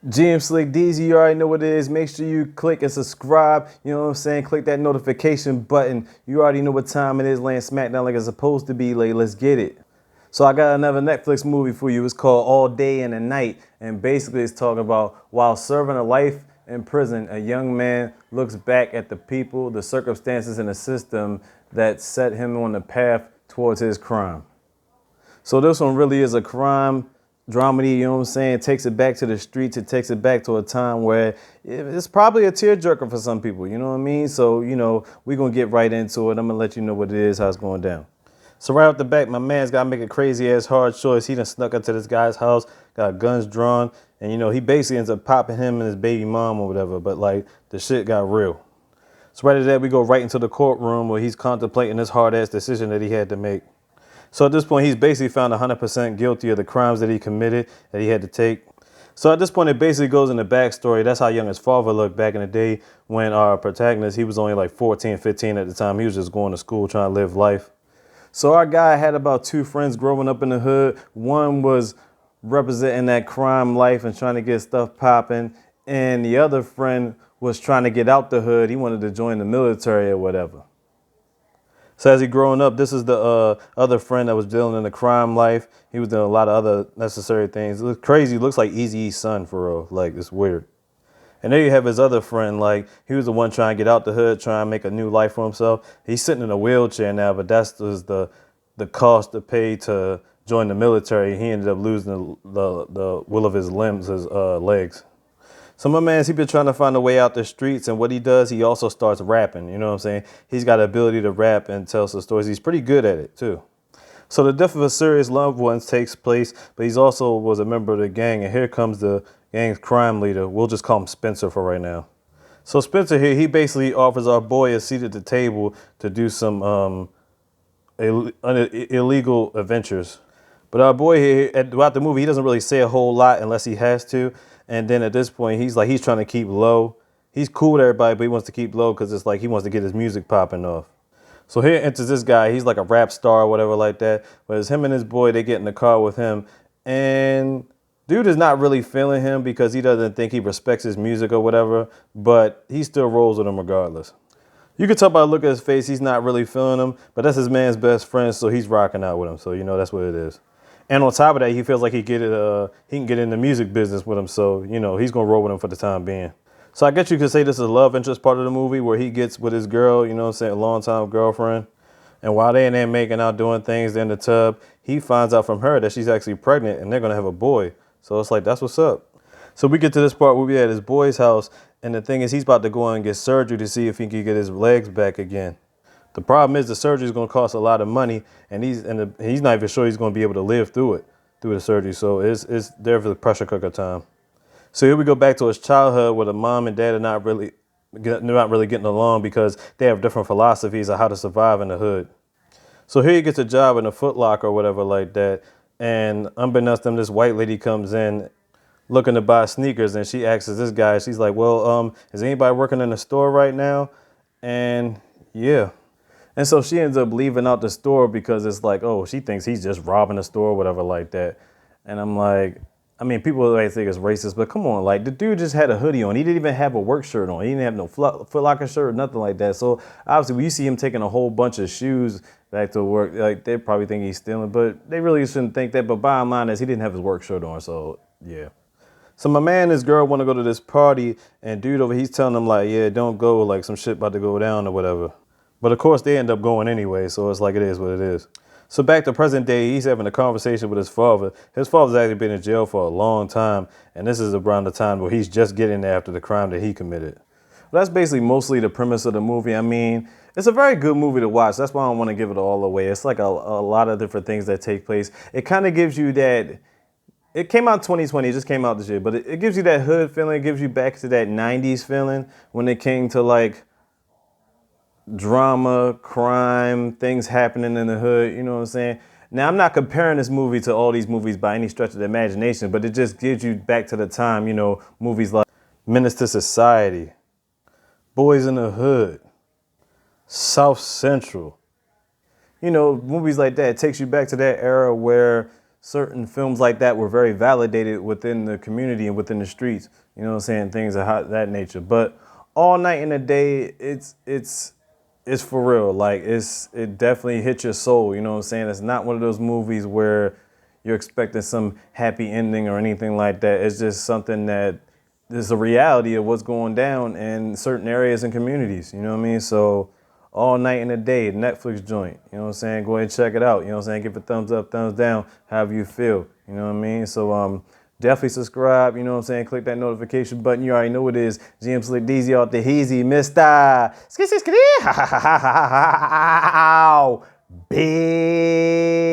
GM Slick DZ, you already know what it is. Make sure you click and subscribe. You know what I'm saying? Click that notification button. You already know what time it is, laying SmackDown like it's supposed to be. Like, let's get it. So I got another Netflix movie for you. It's called All Day and a Night. And basically it's talking about while serving a life in prison, a young man looks back at the people, the circumstances, and the system that set him on the path towards his crime. So this one really is a crime dramedy, you know what I'm saying? It takes it back to the streets. It takes it back to a time where it's probably a tearjerker for some people, you know what I mean? So, we're going to get right into it. I'm going to let you know what it is, how it's going down. So right off the back, my man's got to make a crazy ass hard choice. He done snuck into this guy's house, got guns drawn, and he basically ends up popping him and his baby mom or whatever, but like the shit got real. So right after that, we go right into the courtroom where he's contemplating this hard ass decision that he had to make. So at this point, he's basically found 100% guilty of the crimes that he committed, that he had to take. So at this point, it basically goes in the backstory. That's how young his father looked back in the day when our protagonist, he was only like 14, 15 at the time. He was just going to school, trying to live life. So our guy had about two friends growing up in the hood. One was representing that crime life and trying to get stuff popping. And the other friend was trying to get out the hood. He wanted to join the military or whatever. So as he growing up, this is the other friend that was dealing in the crime life. He was doing a lot of other necessary things. It looks crazy. It looks like Eazy-E's son for real. Like, it's weird. And there you have his other friend. Like, he was the one trying to get out the hood, trying to make a new life for himself. He's sitting in a wheelchair now, but that's just the cost to pay to join the military. He ended up losing the will of his limbs, his legs. So my man's, he been trying to find a way out the streets, and what he does, he also starts rapping. You know what I'm saying? He's got the ability to rap and tell some stories. He's pretty good at it too. So the death of a serious loved one takes place, but he's also was a member of the gang, and here comes the gang's crime leader. We'll just call him Spencer for right now. So Spencer here, he basically offers our boy a seat at the table to do some illegal adventures. But our boy here, throughout the movie, he doesn't really say a whole lot unless he has to. And then at this point, he's trying to keep low. He's cool with everybody, but he wants to keep low because it's like he wants to get his music popping off. So here enters this guy. He's like a rap star or whatever like that. But it's him and his boy, they get in the car with him. And dude is not really feeling him because he doesn't think he respects his music or whatever. But he still rolls with him regardless. You can tell by the look at his face, he's not really feeling him. But that's his man's best friend, so he's rocking out with him. So, that's what it is. And on top of that, he feels like he can get in the music business with him. So, he's going to roll with him for the time being. So I guess you could say this is a love interest part of the movie where he gets with his girl, a long-time girlfriend. And while they're in there making out, doing things, they're in the tub, he finds out from her that she's actually pregnant and they're going to have a boy. So it's like, that's what's up. So we get to this part where we're at his boy's house. And the thing is, he's about to go in and get surgery to see if he can get his legs back again. The problem is the surgery is going to cost a lot of money, and he's not even sure he's going to be able to live through the surgery. So it's there for the pressure cooker time. So here we go back to his childhood where the mom and dad are not really getting along because they have different philosophies of how to survive in the hood. So here he gets a job in a Foot Locker or whatever like that, and unbeknownst to him, this white lady comes in looking to buy sneakers, and she asks this guy, she's like, well, is anybody working in the store right now? And yeah. And so she ends up leaving out the store because it's like, oh, she thinks he's just robbing the store or whatever like that. And I'm like, I mean, people might think it's racist, but come on, like the dude just had a hoodie on. He didn't even have a work shirt on. He didn't have no Foot Locker shirt or nothing like that. So obviously when you see him taking a whole bunch of shoes back to work, like they probably think he's stealing, but they really shouldn't think that. But bottom line is he didn't have his work shirt on. So yeah. So my man and his girl want to go to this party, and dude over, he's telling them like, yeah, don't go, like some shit about to go down or whatever. But of course, they end up going anyway, so it's like it is what it is. So back to present day, he's having a conversation with his father. His father's actually been in jail for a long time, and this is around the time where he's just getting there after the crime that he committed. Well, that's basically mostly the premise of the movie. I mean, it's a very good movie to watch. That's why I don't want to give it all away. It's like a lot of different things that take place. It kind of gives you that. It came out 2020, it just came out this year, but it gives you that hood feeling. It gives you back to that 90s feeling when it came to like drama, crime, things happening in the hood, you know what I'm saying? Now, I'm not comparing this movie to all these movies by any stretch of the imagination, but it just gives you back to the time, movies like Menace to Society, Boys in the Hood, South Central. Movies like that. It takes you back to that era where certain films like that were very validated within the community and within the streets. You know what I'm saying? Things of that nature. But All Night and a Day, it's for real. Like it definitely hits your soul. You know what I'm saying? It's not one of those movies where you're expecting some happy ending or anything like that. It's just something that is a reality of what's going down in certain areas and communities. You know what I mean? So All Night and a Day, Netflix joint. You know what I'm saying? Go ahead and check it out. You know what I'm saying? Give it a thumbs up, thumbs down, however you feel. You know what I mean? So definitely subscribe. You know what I'm saying? Click that notification button. You already know what it is. GM Slick DZ out the Heezy, Mr. Skitty, big.